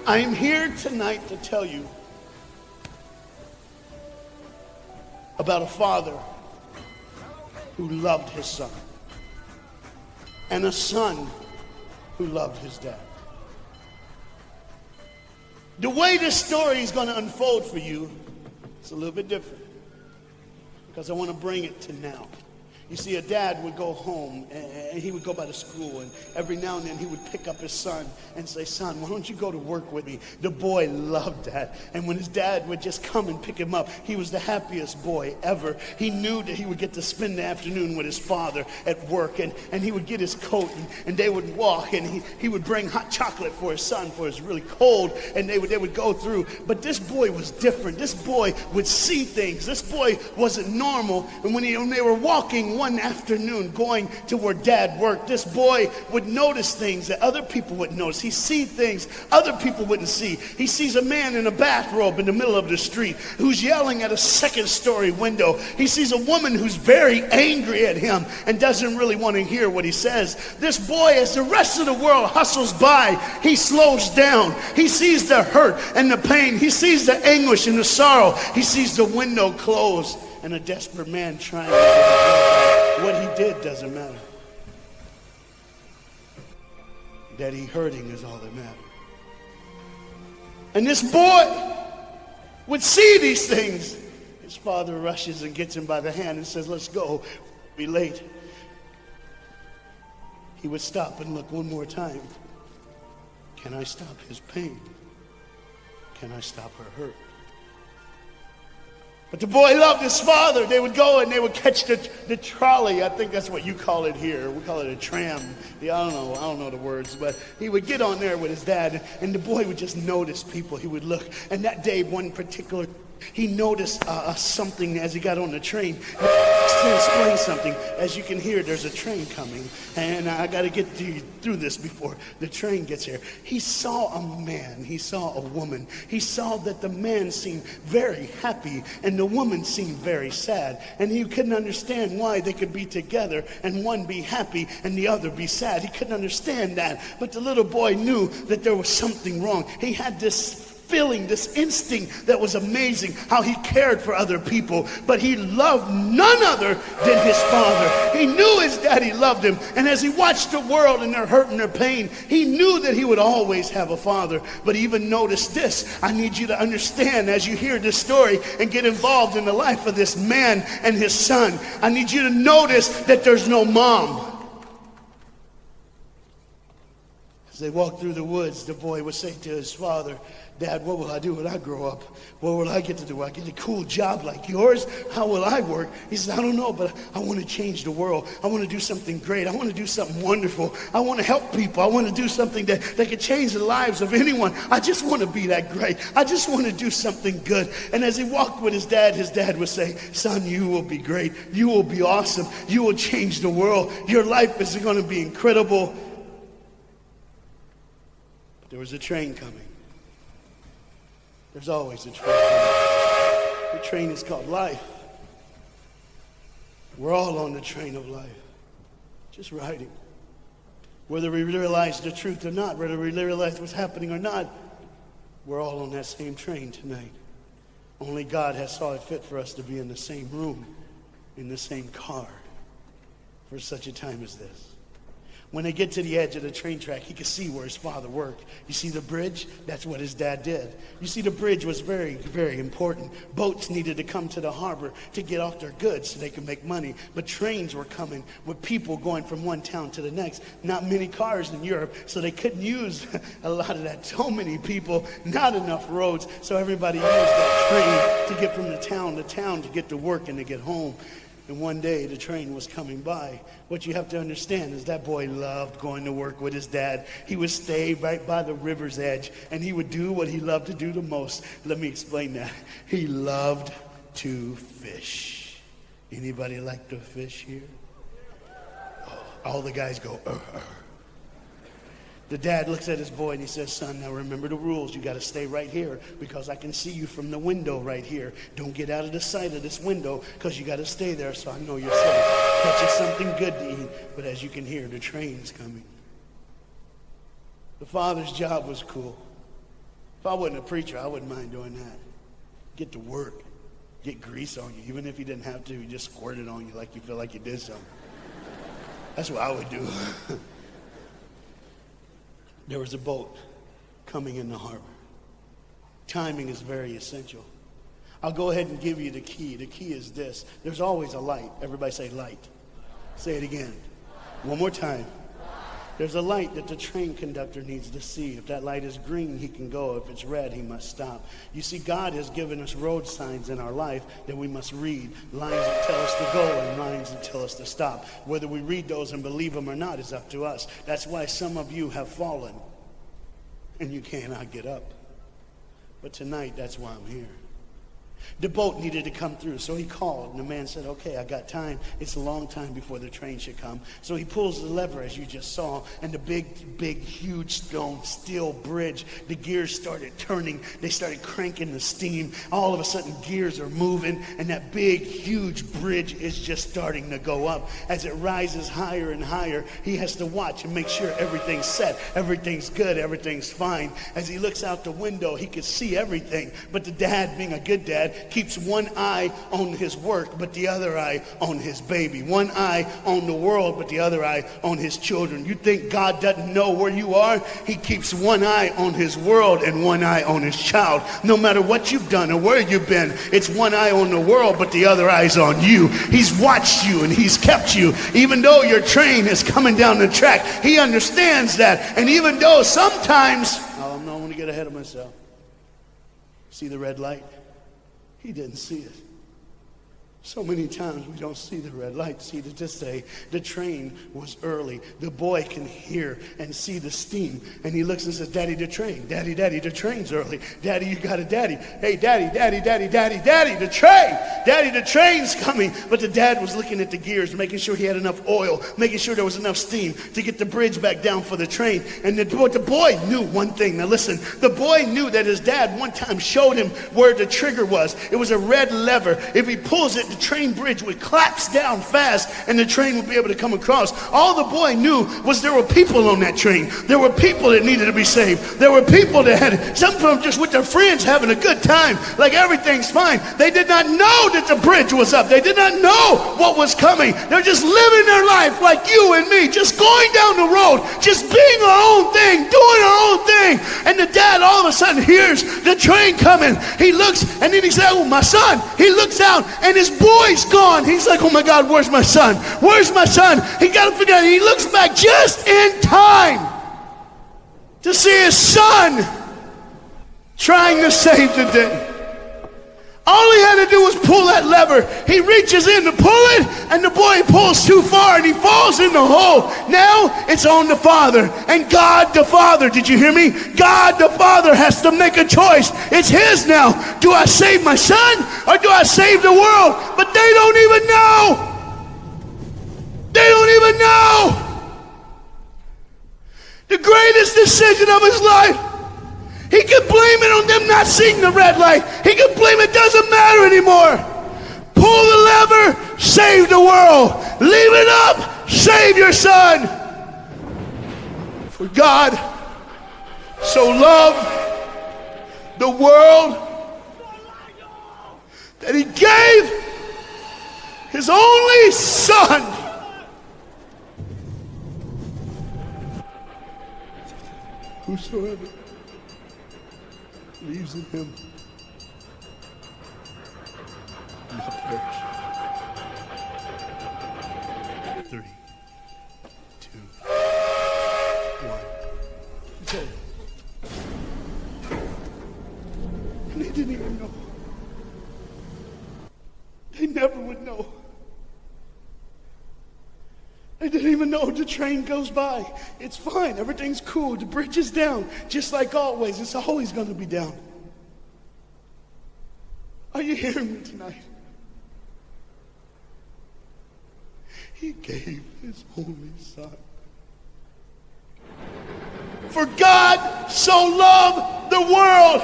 I'm here tonight to tell you about a father who loved his son and a son who loved his dad. The way this story is going to unfold for you is a little bit different because I want to bring it to now. You see, a dad would go home and he would go by the school, and every now and then he would pick up his son and say, "Son, why don't you go to work with me?" The boy loved that. And when his dad would just come and pick him up, he was the happiest boy ever. He knew that he would get to spend the afternoon with his father at work, and he would get his coat and they would walk, and he would bring hot chocolate for his son for it's really cold, and they would go through. But this boy was different. This boy would see things. This boy wasn't normal. And when they were walking one afternoon going to where dad worked, this boy would notice things that other people wouldn't notice. He see things other people wouldn't see. He sees a man in a bathrobe in the middle of the street who's yelling at a second-story window. He sees a woman who's very angry at him and doesn't really want to hear what he says. This boy, as the rest of the world hustles by, he slows down. He sees the hurt and the pain. He sees the anguish and the sorrow. He sees the window closed and a desperate man trying to get his way. What he did doesn't matter. That he hurting is all that matters. And this boy would see these things. His father rushes and gets him by the hand and says, "Let's go. We'll be late." He would stop and look one more time. Can I stop his pain? Can I stop her hurt? But the boy loved his father. They would go and they would catch the trolley. I think that's what you call it here. We call it a tram. Yeah, I don't know the words. But he would get on there with his dad, and the boy would just notice people. He would look. And that day, one particular, he noticed something as he got on the train. To explain something, as you can hear, there's a train coming, and I got to get through this before the train gets here. He saw a man, he saw a woman. He saw that the man seemed very happy and the woman seemed very sad, and he couldn't understand why they could be together and one be happy and the other be sad. He couldn't understand that, but the little boy knew that there was something wrong. He had this feeling, this instinct that was amazing, how he cared for other people, but he loved none other than his father. He knew his daddy loved him, and as he watched the world and their hurt and their pain, he knew that he would always have a father. But even notice this, I need you to understand as you hear this story and get involved in the life of this man and his son, I need you to notice that there's no mom. As they walked through the woods, the boy would say to his father, "Dad, what will I do when I grow up? What will I get to do? Will I get a cool job like yours? How will I work?" He says, "I don't know, but I want to change the world. I want to do something great. I want to do something wonderful. I want to help people. I want to do something that could change the lives of anyone. I just want to be that great. I just want to do something good." And as he walked with his dad would say, "Son, you will be great. You will be awesome. You will change the world. Your life is going to be incredible." But there was a train coming. There's always a train coming. The train is called life. We're all on the train of life, just riding. Whether we realize the truth or not, whether we realize what's happening or not, we're all on that same train tonight. Only God has saw it fit for us to be in the same room, in the same car, for such a time as this. When they get to the edge of the train track, he could see where his father worked. You see the bridge? That's what his dad did. You see, the bridge was very, very important. Boats needed to come to the harbor to get off their goods so they could make money. But trains were coming with people going from one town to the next. Not many cars in Europe, so they couldn't use a lot of that. So many people, not enough roads, so everybody used that train to get from the town to town to get to work and to get home. And one day the train was coming by. What you have to understand is that boy loved going to work with his dad. He would stay right by the river's edge, and he would do what he loved to do the most. Let me explain that. He loved to fish. Anybody like to fish here? Oh, all the guys go, The dad looks at his boy and he says, "Son, now remember the rules. You got to stay right here because I can see you from the window right here. Don't get out of the sight of this window because you got to stay there so I know you're safe. Catch you something good to eat." But as you can hear, the train's coming. The father's job was cool. If I wasn't a preacher, I wouldn't mind doing that. Get to work. Get grease on you. Even if you didn't have to, you just squirt it on you like you feel like you did something. That's what I would do. There was a boat coming in the harbor. Timing is very essential. I'll go ahead and give you the key. The key is this. There's always a light. Everybody say light. Say it again. One more time. There's a light that the train conductor needs to see. If that light is green, he can go. If it's red, he must stop. You see, God has given us road signs in our life that we must read. Lines that tell us to go and lines that tell us to stop. Whether we read those and believe them or not is up to us. That's why some of you have fallen and you cannot get up. But tonight, that's why I'm here. The boat needed to come through, so he called, and the man said, okay, I got time. It's a long time before the train should come. So he pulls the lever, as you just saw, and the big, huge steel bridge, the gears started turning. They started cranking the steam. All of a sudden, gears are moving, and that big, huge bridge is just starting to go up. As it rises higher and higher, he has to watch and make sure everything's set, everything's good, everything's fine. As he looks out the window, he could see everything, but the dad, being a good dad, keeps one eye on his work, but the other eye on his baby. One eye on the world, but the other eye on his children. You think God doesn't know where you are? He keeps one eye on his world and one eye on his child. No matter what you've done or where you've been, it's one eye on the world, but the other eye's on you. He's watched you and he's kept you. Even though your train is coming down the track, he understands that. And even though sometimes, I'm not going to get ahead of myself. See the red light? He didn't see it. So many times we don't see the red light. See, to just say the train was early. The boy can hear and see the steam. And he looks and says, Daddy, the train. Daddy, the train's early. Daddy, you got a daddy. Hey, Daddy, the train. Daddy, the train's coming. But the dad was looking at the gears, making sure he had enough oil, making sure there was enough steam to get the bridge back down for the train. And the boy knew one thing. Now listen, the boy knew that his dad one time showed him where the trigger was. It was a red lever. If he pulls it, the train bridge would collapse down fast and the train would be able to come across. All the boy knew was there were people on that train. There were people that needed to be saved. There were people that had, some of them just with their friends having a good time, like everything's fine. They did not know that the bridge was up. They did not know what was coming. They're just living their life like you and me, just going down the road, just being our own thing, doing our own thing. And the dad all of a sudden hears the train coming. He looks and then he says, oh, my son. He looks out and his boy's gone. He's like, oh my God, where's my son? Where's my son? He got to figure out. He looks back just in time to see his son trying to save the day. All he had to do was pull that lever. He reaches in to pull it, and the boy pulls too far, and he falls in the hole. Now it's on the father, and God the Father, did you hear me? God the Father has to make a choice. It's his now. Do I save my son, or do I save the world? But they don't even know. They don't even know. The greatest decision of his life. He could blame it on them not seeing the red light. He could blame it doesn't matter anymore. Pull the lever, save the world. Leave it up, save your son. For God so loved the world that he gave his only son. Whosoever believes in him will not perish. 3, 2, 1. It's over. And they didn't even know. They never would know. They didn't even know the train goes by. It's fine. Everything's cool. The bridge is down. Just like always. It's always going to be down. Are you hearing me tonight? He gave his only son. For God so loved the world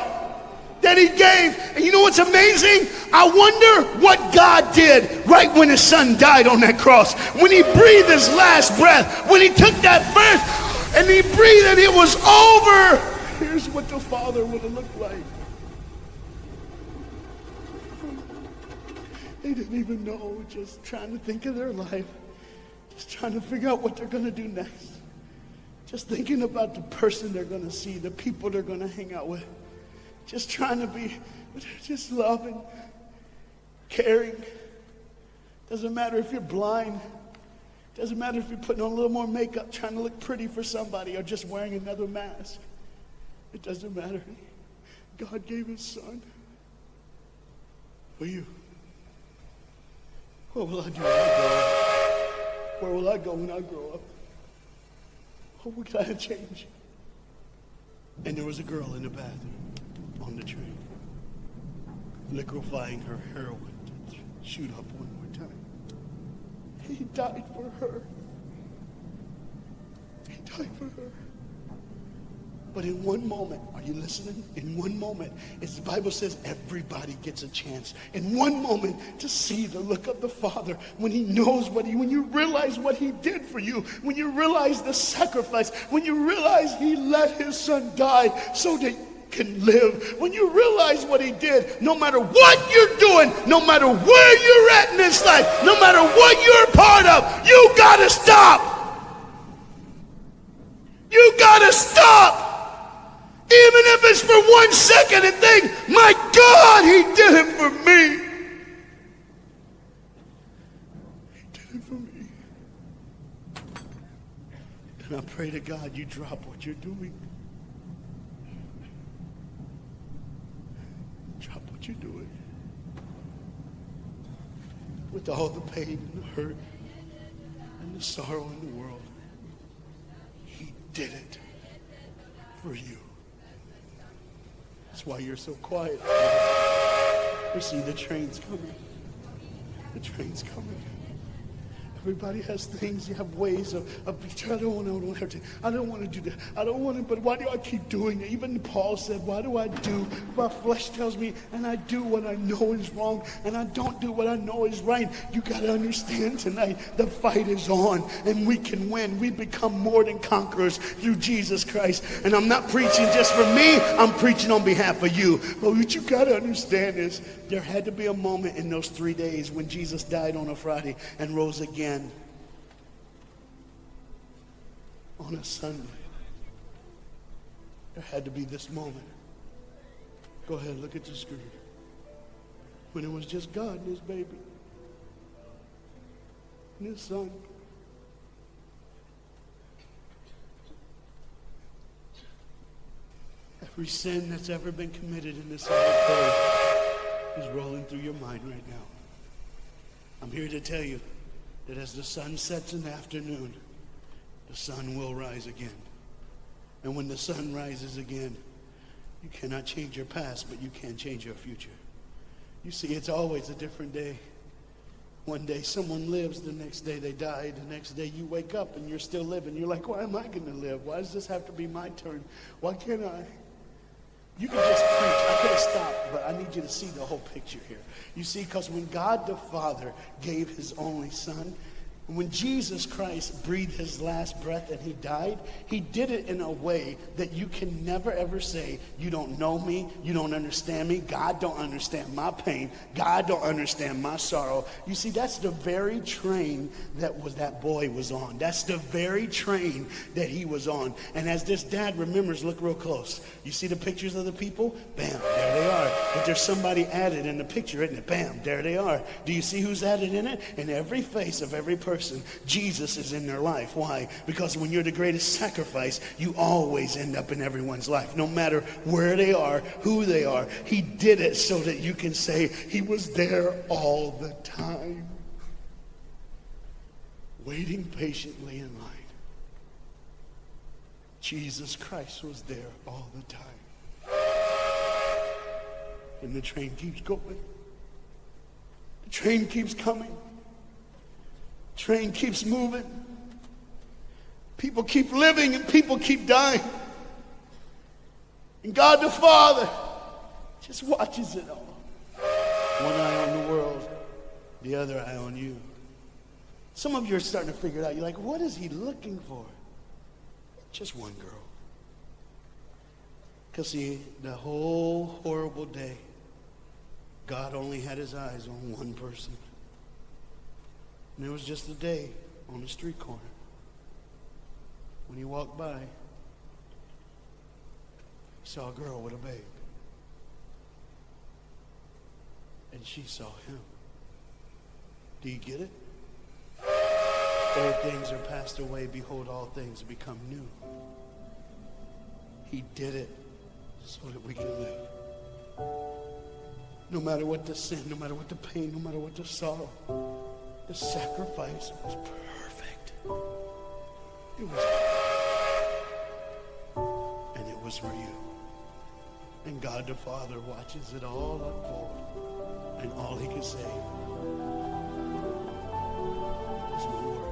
that he gave. And you know what's amazing? I wonder what God did right when his son died on that cross. When he breathed his last breath. When he took that breath and he breathed and it was over. Here's what the Father would have looked like. They didn't even know, just trying to think of their life, just trying to figure out what they're going to do next. Just thinking about the person they're going to see, the people they're going to hang out with. Just trying to be, just loving, caring. Doesn't matter if you're blind. Doesn't matter if you're putting on a little more makeup, trying to look pretty for somebody, or just wearing another mask. It doesn't matter. God gave his son for you. What will I do when I grow up? Where will I go when I grow up? What will I change? And there was a girl in the bathroom on the train, liquefying her heroin to shoot up one more time. He died for her. He died for her. But in one moment, are you listening? In one moment, as the Bible says, everybody gets a chance. In one moment, to see the look of the Father when he knows when you realize what he did for you, when you realize the sacrifice, when you realize he let his son die so that you can live, when you realize what he did, no matter what you're doing, no matter where you're at in this life, no matter what you're a part of, you gotta stop. You gotta stop. Even if it's for 1 second, and think, my God, he did it for me. He did it for me. And I pray to God you drop what you're doing. Drop what you're doing. With all the pain and the hurt and the sorrow in the world, he did it for you. That's why you're so quiet. You see, the train's coming. The train's coming. Everybody has things. You have ways of I don't want to. I don't want to do that. I don't want to, but why do I keep doing it? Even Paul said, why do I do? My flesh tells me, and I do what I know is wrong, and I don't do what I know is right. You got to understand tonight, the fight is on, and we can win. We become more than conquerors through Jesus Christ. And I'm not preaching just for me. I'm preaching on behalf of you. But what you got to understand is, there had to be a moment in those 3 days when Jesus died on a Friday and rose again on a Sunday. There had to be this moment. Go ahead, look at the screen. When it was just God and his baby and his son. Every sin that's ever been committed in this earth is rolling through your mind right now. I'm here to tell you that as the sun sets in the afternoon, the sun will rise again. And when the sun rises again, you cannot change your past, but you can change your future. You see, it's always a different day. One day someone lives, the next day they die, the next day you wake up and you're still living. You're like, why am I going to live? Why does this have to be my turn? Why can't I? You can just preach. I could have stopped, but I need you to see the whole picture here. You see, because when God the Father gave his only son, when Jesus Christ breathed his last breath and he died, he did it in a way that you can never ever say, you don't know me, you don't understand me, God don't understand my pain, God don't understand my sorrow. You see, that's the very train that boy was on. That's the very train that he was on. And as this dad remembers, look real close. You see the pictures of the people? Bam, there they are. But there's somebody added in the picture, isn't it? Bam, there they are. Do you see who's added in it? In every face of every person, Jesus is in their life. Why? Because when you're the greatest sacrifice, you always end up in everyone's life. No matter where they are, who they are, he did it so that you can say he was there all the time, waiting patiently in line. Jesus Christ was there all the time. And the train keeps going. The train keeps coming. Train keeps moving. People keep living and people keep dying. And God the Father just watches it all. One eye on the world, the other eye on you. Some of you are starting to figure it out. You're like, what is he looking for? Just one girl. Because see, the whole horrible day, God only had his eyes on one person. And it was just a day on the street corner. When he walked by, he saw a girl with a babe. And she saw him. Do you get it? Old things are passed away. Behold, all things become new. He did it so that we can live. No matter what the sin, no matter what the pain, no matter what the sorrow, the sacrifice was perfect. It was perfect. And it was for you. And God the Father watches it all unfold. And all he can say is one word.